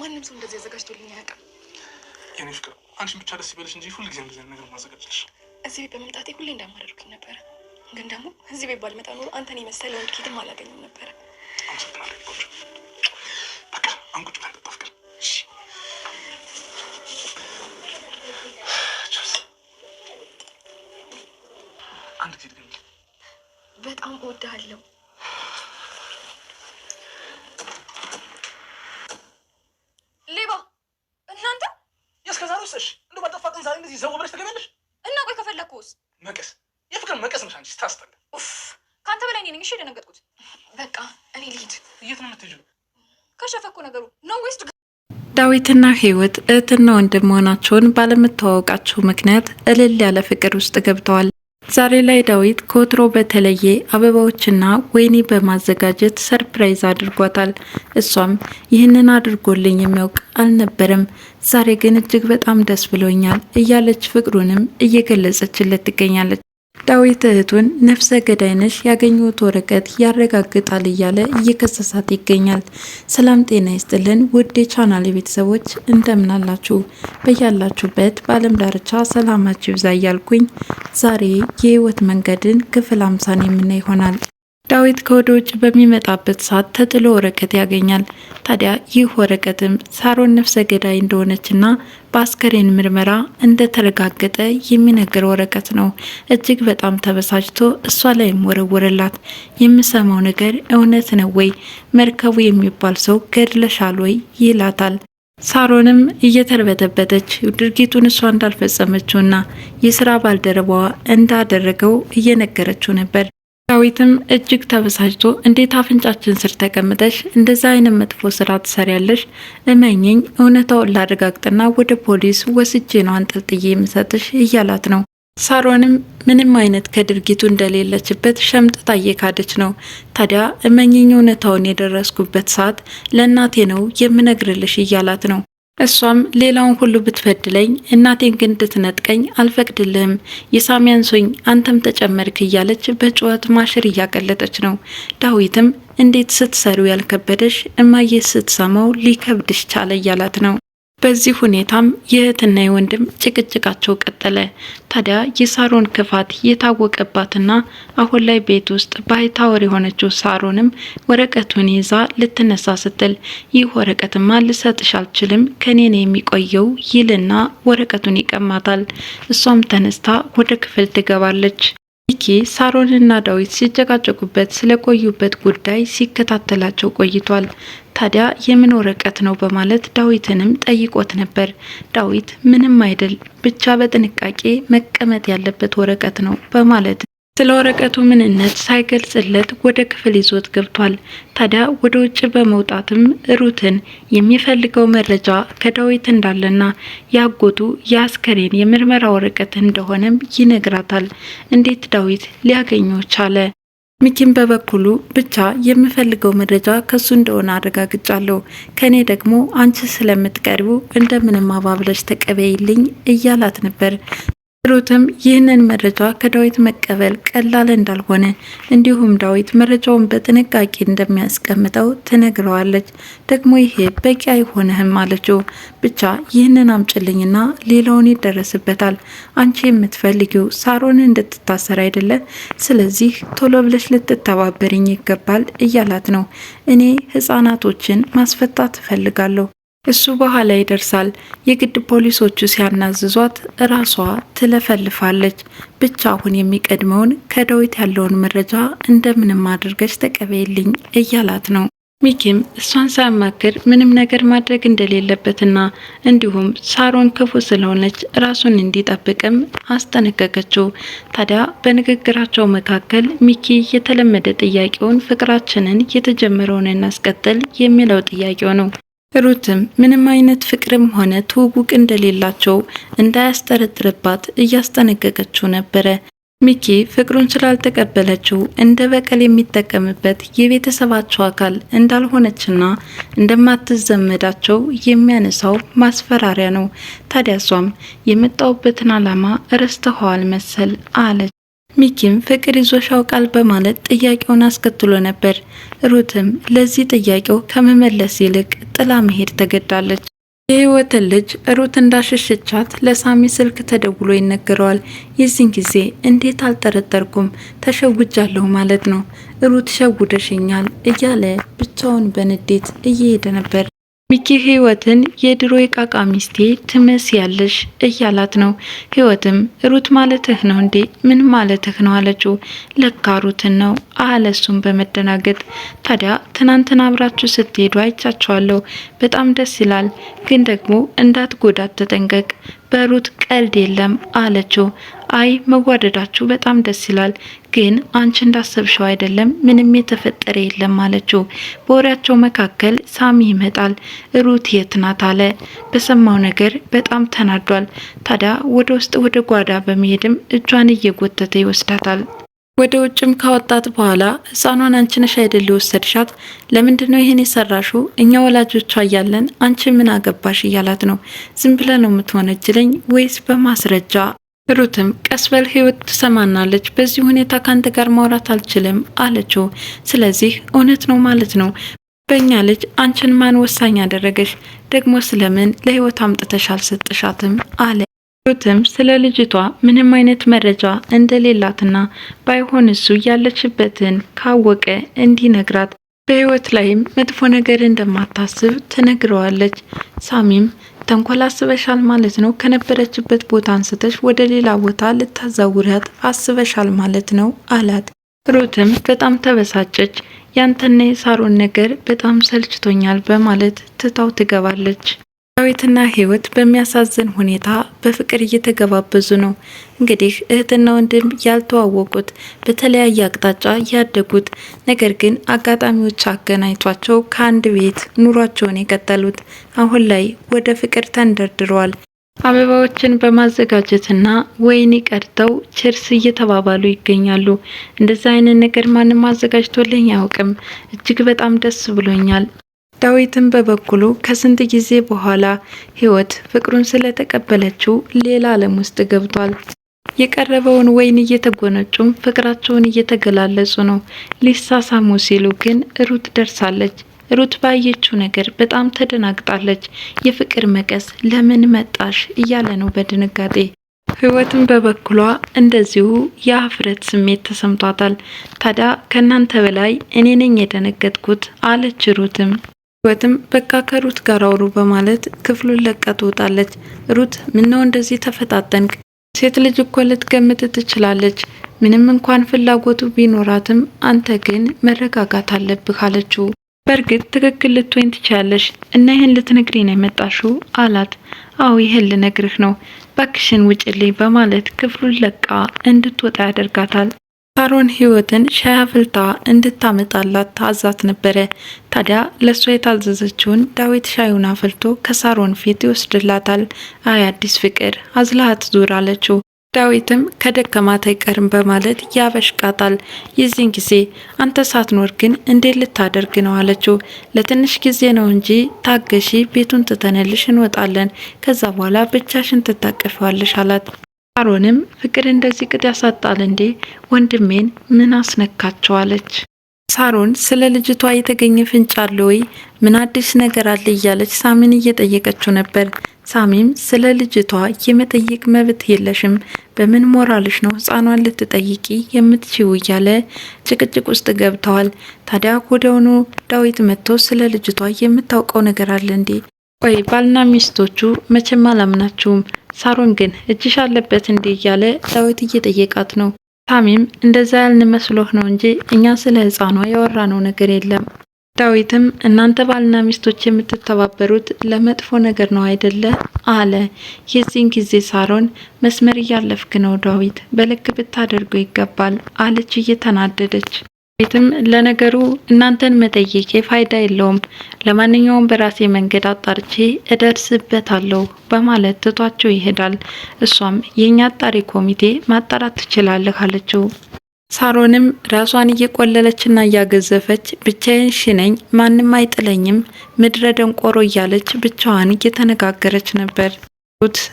ማንም ሰው እንደዚህ ያዘጋጅቶልኝ አያውቅም። የኔ ፍቅር አንቺን ብቻ ደስ ይበልሽ እንጂ ሁልጊዜ እንደዚህ ነገር ማዘጋጅልሽ። እዚህ ቤት በመምጣቴ ሁሌ እንዳማረርኩኝ ነበረ። ግን ደግሞ እዚህ ቤት ባልመጣ ኖሮ አንተን የመሰለ ወንድ ኬትም አላገኝም ነበረ። አመሰግናለሁ። በቃ አንቁጭ ብለን ጠጣ ፍቅር። እሺ አንድ ጊዜ ግን በጣም እወድሃለሁ። ሌባ እናንተ የእስከዛሬ ውስጥሽ እንደው ባጠፋቅን ዛሬ እንደዚህ ዘው ብለሽ ተገቢያለሽ። እና ቆይ ከፈለግኩስ መቀስ የፍቅር መቀስ ነሽ አንቺ ስታስጠላ። ከአንተ በላይ እኔ ነኝ። እሺ የደነገጥኩት። በቃ እኔ ልሂድ። የት ነው የምትሄጂው? ከሸፈ እኮ ነገሩ ነው ወይስ? ዳዊትና ህይወት እህትና ወንድም መሆናቸውን ባለመተዋወቃቸው ምክንያት እልል ያለ ፍቅር ውስጥ ገብተዋል። ዛሬ ላይ ዳዊት ከወትሮ በተለየ አበባዎችና ወይኒ በማዘጋጀት ሰርፕራይዝ አድርጓታል። እሷም ይህንን አድርጎልኝ የሚያውቅ አልነበረም፣ ዛሬ ግን እጅግ በጣም ደስ ብሎኛል እያለች ፍቅሩንም እየገለጸችለት ትገኛለች። ዳዊት እህቱን ነፍሰ ገዳይነሽ ያገኙት ወረቀት ያረጋግጣል እያለ እየከሰሳት ይገኛል። ሰላም ጤና ይስጥልን ውድ የቻናሌ ቤተሰቦች እንደምናላችሁ በያላችሁበት በዓለም ዳርቻ ሰላማችሁ ይብዛ እያልኩኝ ዛሬ የህይወት መንገድን ክፍል 50 የምናይ ይሆናል። ዳዊት ከወደ ውጭ በሚመጣበት ሰዓት ተጥሎ ወረቀት ያገኛል። ታዲያ ይህ ወረቀትም ሳሮን ነፍሰ ገዳይ እንደሆነችና በአስከሬን ምርመራ እንደተረጋገጠ የሚነገር ወረቀት ነው። እጅግ በጣም ተበሳጭቶ እሷ ላይም ወረወረላት። የምሰማው ነገር እውነት ነው ወይ? መርከቡ የሚባል ሰው ገድለሻል ወይ? ይላታል። ሳሮንም እየተርበተበተች ድርጊቱን እሷ እንዳልፈጸመችውና የስራ ባልደረባዋ እንዳደረገው እየነገረችው ነበር። ዳዊትም እጅግ ተበሳጭቶ እንዴት አፍንጫችን ስር ተቀምጠሽ እንደዛ አይነት መጥፎ ስራ ትሰሪያለሽ? እመኚኝ እውነታውን ላረጋግጥና ወደ ፖሊስ ወስጄ ነው አንጠልጥዬ የምሰጥሽ እያላት ነው። ሳሮንም ምንም አይነት ከድርጊቱ እንደሌለችበት ሸምጥታ እየካደች ነው። ታዲያ እመኚኝ እውነታውን የደረስኩበት ሰዓት ለእናቴ ነው የምነግርልሽ እያላት ነው። እሷም ሌላውን ሁሉ ብትፈድለኝ እናቴን ግን እንድትነጥቀኝ አልፈቅድልህም፣ የሳሚያንሶኝ አንተም ተጨመርክ እያለች በጩኸት ማሽር እያቀለጠች ነው። ዳዊትም እንዴት ስትሰሩ ያልከበደሽ እማዬ ስትሰማው ሊከብድሽ ቻለ እያላት ነው። በዚህ ሁኔታም የእህትና የወንድም ጭቅጭቃቸው ቀጠለ። ታዲያ የሳሮን ክፋት የታወቀባትና አሁን ላይ ቤት ውስጥ ባይታወር የሆነችው ሳሮንም ወረቀቱን ይዛ ልትነሳ ስትል ይህ ወረቀትማ ልሰጥሽ አልችልም ከኔ ነው የሚቆየው ይልና ወረቀቱን ይቀማታል። እሷም ተነስታ ወደ ክፍል ትገባለች። ሚኪ ሳሮንና ዳዊት ሲጨቃጨቁበት ስለቆዩበት ጉዳይ ሲከታተላቸው ቆይቷል። ታዲያ የምን ወረቀት ነው በማለት ዳዊትንም ጠይቆት ነበር። ዳዊት ምንም አይደል ብቻ በጥንቃቄ መቀመጥ ያለበት ወረቀት ነው በማለት ስለ ወረቀቱ ምንነት ሳይገልጽለት ወደ ክፍል ይዞት ገብቷል። ታዲያ ወደ ውጭ በመውጣትም ሩትን የሚፈልገው መረጃ ከዳዊት እንዳለና ያጎቱ የአስከሬን የምርመራ ወረቀት እንደሆነም ይነግራታል። እንዴት ዳዊት ሊያገኘው ቻለ? ሚኪም በበኩሉ ብቻ የምፈልገው መረጃ ከሱ እንደሆነ አረጋግጫለሁ፣ ከኔ ደግሞ አንቺ ስለምትቀርቡ እንደምንም አባብለሽ ተቀበይልኝ እያላት ነበር። ሩትም ይህንን መረጃ ከዳዊት መቀበል ቀላል እንዳልሆነ እንዲሁም ዳዊት መረጃውን በጥንቃቄ እንደሚያስቀምጠው ትነግረዋለች። ደግሞ ይሄ በቂ አይሆንህም አለችው። ብቻ ይህንን አምጭልኝና ሌላውን ይደረስበታል። አንቺ የምትፈልጊው ሳሮን እንድትታሰር አይደለ? ስለዚህ ቶሎ ብለሽ ልትተባበርኝ ይገባል እያላት ነው። እኔ ህፃናቶችን ማስፈታት እፈልጋለሁ። እሱ በኋላ ይደርሳል። የግድ ፖሊሶቹ ሲያናዝዟት ራሷ ትለፈልፋለች። ብቻ አሁን የሚቀድመውን ከዳዊት ያለውን መረጃ እንደምንም አድርገሽ ተቀበይልኝ እያላት ነው። ሚኪም እሷን ሳያማክር ምንም ነገር ማድረግ እንደሌለበትና እንዲሁም ሳሮን ክፉ ስለሆነች ራሱን እንዲጠብቅም አስጠነቀቀችው። ታዲያ በንግግራቸው መካከል ሚኪ የተለመደ ጥያቄውን ፍቅራችንን የተጀመረውን እናስቀጥል የሚለው ጥያቄው ነው። ሩትም ምንም አይነት ፍቅርም ሆነ ትውውቅ እንደሌላቸው እንዳያስጠረጥርባት እያስጠነቀቀችው ነበረ። ሚኪ ፍቅሩን ስላልተቀበለችው እንደ በቀል የሚጠቀምበት የቤተሰባቸው አካል እንዳልሆነችና እንደማትዘመዳቸው የሚያነሳው ማስፈራሪያ ነው። ታዲያ እሷም የመጣውበትን ዓላማ ረስተኸዋል መሰል አለች። ሚኪም ፍቅር ይዞሽ ያውቃል በማለት ጥያቄውን አስከትሎ ነበር። ሩትም ለዚህ ጥያቄው ከመመለስ ይልቅ ጥላ መሄድ ተገዳለች። የህይወትን ልጅ ሩት እንዳሸሸቻት ለሳሚ ስልክ ተደውሎ ይነገረዋል። የዚህን ጊዜ እንዴት አልጠረጠርኩም ተሸውጃለሁ ማለት ነው፣ ሩት ሸውደሽኛል እያለ ብቻውን በንዴት እየሄደ ነበር። ሚኪ ህይወትን የድሮ የቃቃ ሚስቴ ትመስያለሽ እያላት ነው። ህይወትም ሩት ማለትህ ነው እንዴ? ምን ማለትህ ነው አለችው። ለካ ሩትን ነው አለ እሱም በመደናገጥ። ታዲያ ትናንትና አብራችሁ ስትሄዱ አይቻችኋለሁ፣ በጣም ደስ ይላል፣ ግን ደግሞ እንዳትጎዳት ተጠንቀቅ፣ በሩት ቀልድ የለም አለችው። አይ መዋደዳችሁ በጣም ደስ ይላል፣ ግን አንቺ እንዳሰብሽው አይደለም፣ ምንም የተፈጠረ የለም አለችው። በወሬያቸው መካከል ሳሚ ይመጣል። ሩት የት ናት አለ። በሰማው ነገር በጣም ተናዷል። ታዲያ ወደ ውስጥ ወደ ጓዳ በመሄድም እጇን እየጎተተ ይወስዳታል። ወደ ውጭም ካወጣት በኋላ ህፃኗን አንቺ ነሽ አይደል የወሰድሻት? ለምንድነው ይሄን የሰራሹ? እኛ ወላጆቿ እያለን አንቺ ምን አገባሽ እያላት ነው። ዝም ብለ ነው የምትወነጅለኝ ወይስ በማስረጃ? ሩትም ቀስበል ህይወት ትሰማናለች፣ በዚህ ሁኔታ ካንተ ጋር ማውራት አልችልም አለችው። ስለዚህ እውነት ነው ማለት ነው። በእኛ ልጅ አንቺን ማን ወሳኝ ያደረገሽ? ደግሞ ስለምን ለህይወት አምጥተሽ አልሰጥሻትም አለ። ሩትም ስለ ልጅቷ ምንም አይነት መረጃ እንደሌላትና ባይሆን እሱ ያለችበትን ካወቀ እንዲነግራት በህይወት ላይም መጥፎ ነገር እንደማታስብ ትነግረዋለች። ሳሚም ተንኮል አስበሻል ማለት ነው፣ ከነበረችበት ቦታ አንስተሽ ወደ ሌላ ቦታ ልታዛውሪያት አስበሻል ማለት ነው አላት። ሩትም በጣም ተበሳጨች። ያንተና የሳሮን ነገር በጣም ሰልችቶኛል በማለት ትታው ትገባለች። ዳዊትና ህይወት በሚያሳዝን ሁኔታ በፍቅር እየተገባበዙ ነው። እንግዲህ እህትና ወንድም ያልተዋወቁት በተለያየ አቅጣጫ ያደጉት፣ ነገር ግን አጋጣሚዎች አገናኝቷቸው ከአንድ ቤት ኑሯቸውን የቀጠሉት አሁን ላይ ወደ ፍቅር ተንደርድረዋል። አበባዎችን በማዘጋጀትና ወይን ቀርተው ቸርስ እየተባባሉ ይገኛሉ። እንደዚህ አይነት ነገር ማንም አዘጋጅቶልኝ አያውቅም። እጅግ በጣም ደስ ብሎኛል። ዳዊትም በበኩሉ ከስንት ጊዜ በኋላ ህይወት ፍቅሩን ስለተቀበለችው ሌላ ዓለም ውስጥ ገብቷል። የቀረበውን ወይን እየተጎነጩም ፍቅራቸውን እየተገላለጹ ነው። ሊሳሳሙ ሲሉ ግን ሩት ደርሳለች። ሩት ባየችው ነገር በጣም ተደናግጣለች። የፍቅር መቀስ ለምን መጣሽ እያለ ነው በድንጋጤ። ህይወትም በበኩሏ እንደዚሁ የአፍረት ስሜት ተሰምቷታል። ታዲያ ከናንተ በላይ እኔ ነኝ የደነገጥኩት አለች ሩትም። ህይወትም በቃ ከሩት ጋር አውሩ በማለት ክፍሉን ለቃ ትወጣለች። ሩት ምነው እንደዚህ ተፈጣጠንክ? ሴት ልጅ እኮ ልትገምት ትችላለች፣ ምንም እንኳን ፍላጎቱ ቢኖራትም አንተ ግን መረጋጋት አለብህ አለችው። በእርግጥ ትክክል ልትወኝ ትችላለሽ እና ይህን ልትነግሪ ነው የመጣሽው አላት። አዎ ይህን ልነግርህ ነው፣ ባክሽን ውጭልኝ በማለት ክፍሉን ለቃ እንድትወጣ ያደርጋታል። ሳሮን ህይወትን ሻይ አፍልታ እንድታመጣላት ታዛት ነበረ። ታዲያ ለሷ የታዘዘችውን ዳዊት ሻዩን አፍልቶ ከሳሮን ፊት ይወስድላታል። አይ አዲስ ፍቅር አዝላሃት ዙር አለችው። ዳዊትም ከደከማት አይቀርም በማለት ያበሽቃታል። የዚህን ጊዜ አንተ ሳትኖር ግን እንዴት ልታደርግ ነው አለችው። ለትንሽ ጊዜ ነው እንጂ ታገሺ፣ ቤቱን ትተንልሽ እንወጣለን፣ ከዛ በኋላ ብቻሽን ትታቀፊዋለሽ አላት። ሳሮንም ፍቅር እንደዚህ ቅጥ ያሳጣል እንዴ? ወንድሜን ምን አስነካቸዋለች? ሳሮን ስለ ልጅቷ የተገኘ ፍንጭ አለ ወይ? ምን አዲስ ነገር አለ እያለች ሳሚን እየጠየቀችው ነበር። ሳሚም ስለ ልጅቷ የመጠየቅ መብት የለሽም፣ በምን ሞራልሽ ነው ህፃኗን ልትጠይቂ የምትችው እያለ ጭቅጭቅ ውስጥ ገብተዋል። ታዲያ ወዲያውኑ ዳዊት መጥቶ ስለ ልጅቷ የምታውቀው ነገር አለ እንዴ? ቆይ ባልና ሚስቶቹ መቼም አላምናችሁም፣ ሳሮን ግን እጅሽ አለበት እንዴ እያለ ዳዊት እየጠየቃት ነው። ሳሚም እንደዛ ያልን መስሎህ ነው እንጂ እኛ ስለ ህፃኗ ያወራነው ነገር የለም። ዳዊትም እናንተ ባልና ሚስቶች የምትተባበሩት ለመጥፎ ነገር ነው አይደለ አለ። የዚህን ጊዜ ሳሮን መስመር እያለፍክ ነው ዳዊት፣ በልክ ብታደርገው ይገባል አለች እየተናደደች። ዳዊትም ለነገሩ እናንተን መጠየቄ ፋይዳ የለውም፣ ለማንኛውም በራሴ መንገድ አጣርቼ እደርስበታለሁ በማለት ትቷቸው ይሄዳል። እሷም የኛ አጣሪ ኮሚቴ ማጣራት ትችላለህ አለችው። ሳሮንም ራሷን እየቆለለችና እያገዘፈች ብቻዬን ሽነኝ ማንም አይጥለኝም ምድረ ደንቆሮ እያለች ብቻዋን እየተነጋገረች ነበር።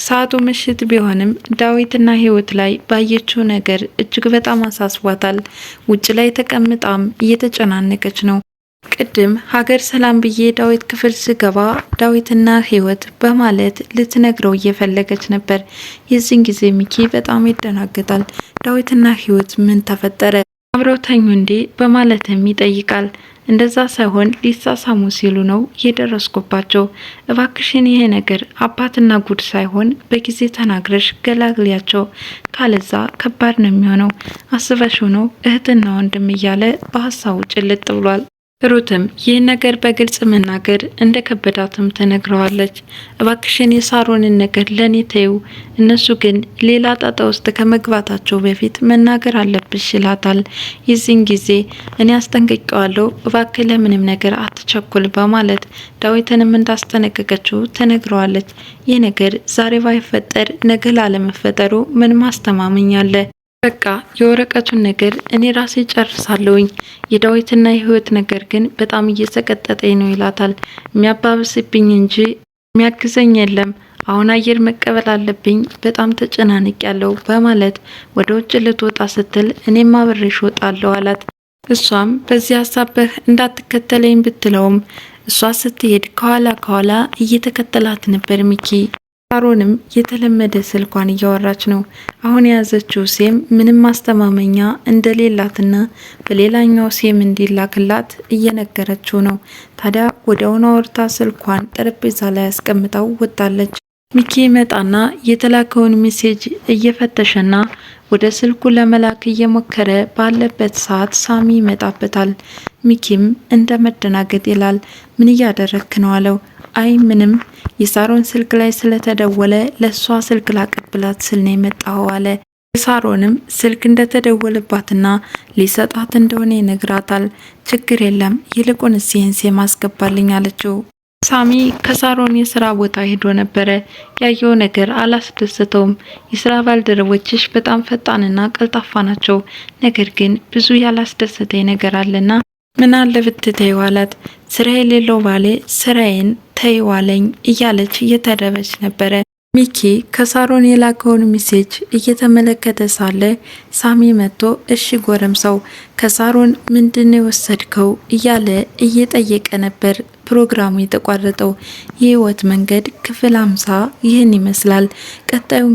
ሰዓቱ ምሽት ቢሆንም ዳዊትና ህይወት ላይ ባየችው ነገር እጅግ በጣም አሳስቧታል። ውጭ ላይ ተቀምጣም እየተጨናነቀች ነው። ቅድም ሀገር ሰላም ብዬ ዳዊት ክፍል ስገባ ዳዊትና ህይወት በማለት ልትነግረው እየፈለገች ነበር። የዚህን ጊዜ ሚኪ በጣም ይደናገጣል። ዳዊትና ህይወት ምን ተፈጠረ? አብረው ተኙ እንዴ? በማለትም ይጠይቃል። እንደዛ ሳይሆን ሊሳሳሙ ሲሉ ነው የደረስኩባቸው። እባክሽን ይሄ ነገር አባትና ጉድ ሳይሆን በጊዜ ተናግረሽ ገላግሊያቸው፣ ካለዛ ከባድ ነው የሚሆነው። አስበሽው ነው እህትና ወንድም እያለ በሀሳቡ ጭልጥ ብሏል። ሩትም ይህን ነገር በግልጽ መናገር እንደ ከበዳትም ተነግረዋለች። እባክሽን የሳሮንን ነገር ለኔ ተይው፣ እነሱ ግን ሌላ ጣጣ ውስጥ ከመግባታቸው በፊት መናገር አለብሽ ይላታል። የዚህን ጊዜ እኔ አስጠንቅቄዋለሁ፣ እባክህ ለምንም ነገር አትቸኩል በማለት ዳዊትንም እንዳስጠነቀቀችው ተነግረዋለች። ይህ ነገር ዛሬ ባይፈጠር ነገ ላለመፈጠሩ ምን ማስተማመኛ አለ? በቃ የወረቀቱን ነገር እኔ ራሴ ጨርሳለሁኝ። የዳዊትና የህይወት ነገር ግን በጣም እየሰቀጠጠኝ ነው ይላታል። የሚያባብስብኝ እንጂ የሚያግዘኝ የለም። አሁን አየር መቀበል አለብኝ። በጣም ተጨናንቅ ያለው በማለት ወደ ውጭ ልትወጣ ስትል እኔም አብሬሽ እወጣለሁ አላት። እሷም በዚህ ሀሳብህ እንዳትከተለኝ ብትለውም እሷ ስትሄድ ከኋላ እየተከተላት ነበር ሚኪ። ሳሮንም የተለመደ ስልኳን እያወራች ነው። አሁን የያዘችው ሴም ምንም ማስተማመኛ እንደሌላትና በሌላኛው ሴም እንዲላክላት እየነገረችው ነው። ታዲያ ወዲያውኑ አውርታ ስልኳን ጠረጴዛ ላይ አስቀምጣው ወጣለች። ሚኪ መጣና የተላከውን ሜሴጅ እየፈተሸና ወደ ስልኩ ለመላክ እየሞከረ ባለበት ሰዓት ሳሚ ይመጣበታል። ሚኪም እንደ መደናገጥ ይላል። ምን እያደረክ ነው አለው። አይ ምንም፣ የሳሮን ስልክ ላይ ስለተደወለ ለሷ ስልክ ላቀብላት ስል ነው የመጣው አለ። ሳሮንም ስልክ እንደተደወለባትና ሊሰጣት እንደሆነ ይነግራታል። ችግር የለም ይልቁንስ ይህን ሴም አስገባልኝ አለችው። ሳሚ ከሳሮን የስራ ቦታ ሄዶ ነበረ። ያየው ነገር አላስደሰተውም። የስራ ባልደረቦችሽ በጣም ፈጣንና ቀልጣፋ ናቸው፣ ነገር ግን ብዙ ያላስደሰተኝ ነገር አለና ምን አለ ብትተይው አላት። ስራ የሌለው ባሌ ስራዬን ተይዋለኝ እያለች እየተደበች ነበረ። ሚኪ ከሳሮን የላከውን ሜሴጅ እየተመለከተ ሳለ ሳሚ መጥቶ እሺ ጎረምሳው ከሳሮን ምንድን የወሰድከው እያለ እየጠየቀ ነበር። ፕሮግራሙ የተቋረጠው የህይወት መንገድ ክፍል 50 ይህን ይመስላል። ቀጣዩን